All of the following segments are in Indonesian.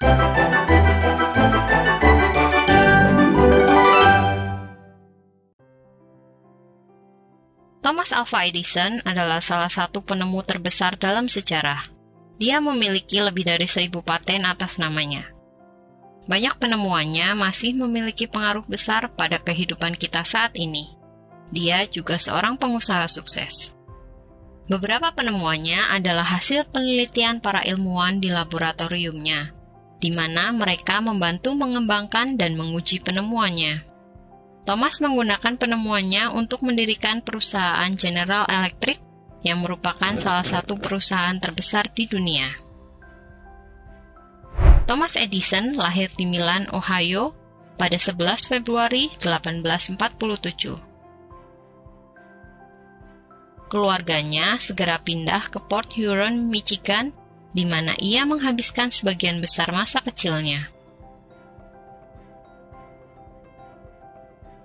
Thomas Alva Edison adalah salah satu penemu terbesar dalam sejarah. Dia memiliki lebih dari 1.000 paten atas namanya. Banyak penemuannya masih memiliki pengaruh besar pada kehidupan kita saat ini. Dia juga seorang pengusaha sukses. Beberapa penemuannya adalah hasil penelitian para ilmuwan di laboratoriumnya, di mana mereka membantu mengembangkan dan menguji penemuannya. Thomas menggunakan penemuannya untuk mendirikan perusahaan General Electric yang merupakan salah satu perusahaan terbesar di dunia. Thomas Edison lahir di Milan, Ohio pada 11 Februari 1847. Keluarganya segera pindah ke Port Huron, Michigan, di mana ia menghabiskan sebagian besar masa kecilnya.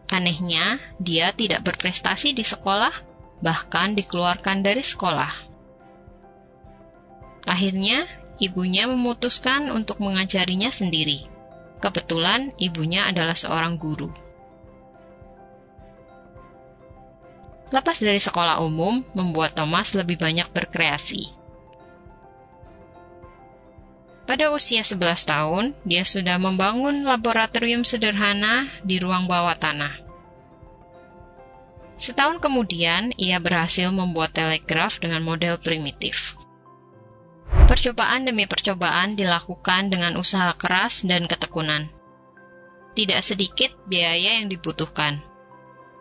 Anehnya, dia tidak berprestasi di sekolah, bahkan dikeluarkan dari sekolah. Akhirnya, ibunya memutuskan untuk mengajarinya sendiri. Kebetulan, ibunya adalah seorang guru. Lepas dari sekolah umum, membuat Thomas lebih banyak berkreasi. Pada usia 11 tahun, dia sudah membangun laboratorium sederhana di ruang bawah tanah. Setahun kemudian, ia berhasil membuat telegraf dengan model primitif. Percobaan demi percobaan dilakukan dengan usaha keras dan ketekunan. Tidak sedikit biaya yang dibutuhkan.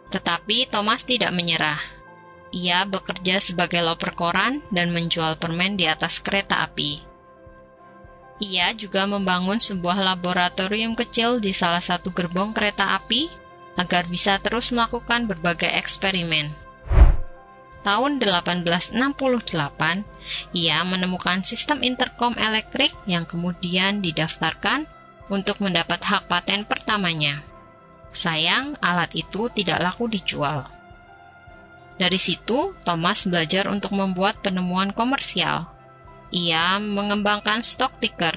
Tetapi Thomas tidak menyerah. Ia bekerja sebagai loper koran dan menjual permen di atas kereta api. Ia juga membangun sebuah laboratorium kecil di salah satu gerbong kereta api agar bisa terus melakukan berbagai eksperimen. Tahun 1868, ia menemukan sistem interkom elektrik yang kemudian didaftarkan untuk mendapat hak paten pertamanya. Sayang, alat itu tidak laku dijual. Dari situ, Thomas belajar untuk membuat penemuan komersial. Ia mengembangkan stock ticker.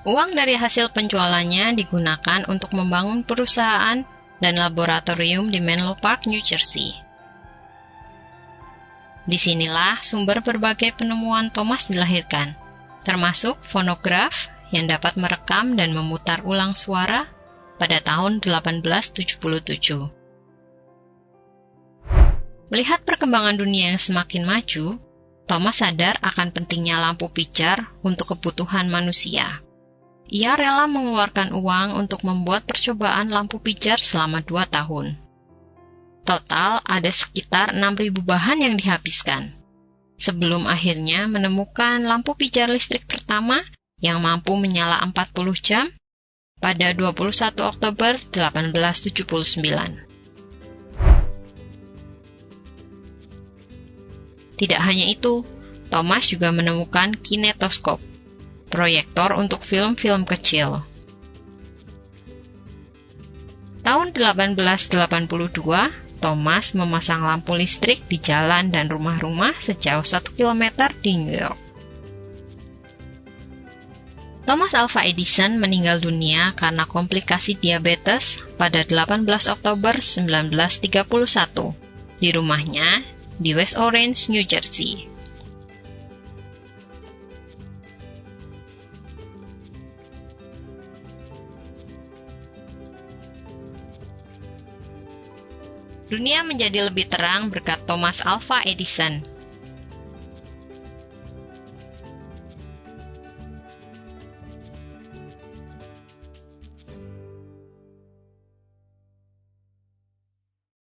Uang dari hasil penjualannya digunakan untuk membangun perusahaan dan laboratorium di Menlo Park, New Jersey. Disinilah sumber berbagai penemuan Thomas dilahirkan, termasuk fonograf yang dapat merekam dan memutar ulang suara pada tahun 1877. Melihat perkembangan dunia yang semakin maju, Thomas sadar akan pentingnya lampu pijar untuk kebutuhan manusia. Ia rela mengeluarkan uang untuk membuat percobaan lampu pijar selama 2 tahun. Total ada sekitar 6.000 bahan yang dihabiskan, sebelum akhirnya menemukan lampu pijar listrik pertama yang mampu menyala 40 jam pada 21 Oktober 1879. Tidak hanya itu, Thomas juga menemukan kinetoskop, proyektor untuk film-film kecil. Tahun 1882, Thomas memasang lampu listrik di jalan dan rumah-rumah sejauh 1 km di New York. Thomas Alva Edison meninggal dunia karena komplikasi diabetes pada 18 Oktober 1931 di rumahnya di West Orange, New Jersey. Dunia menjadi lebih terang berkat Thomas Alva Edison.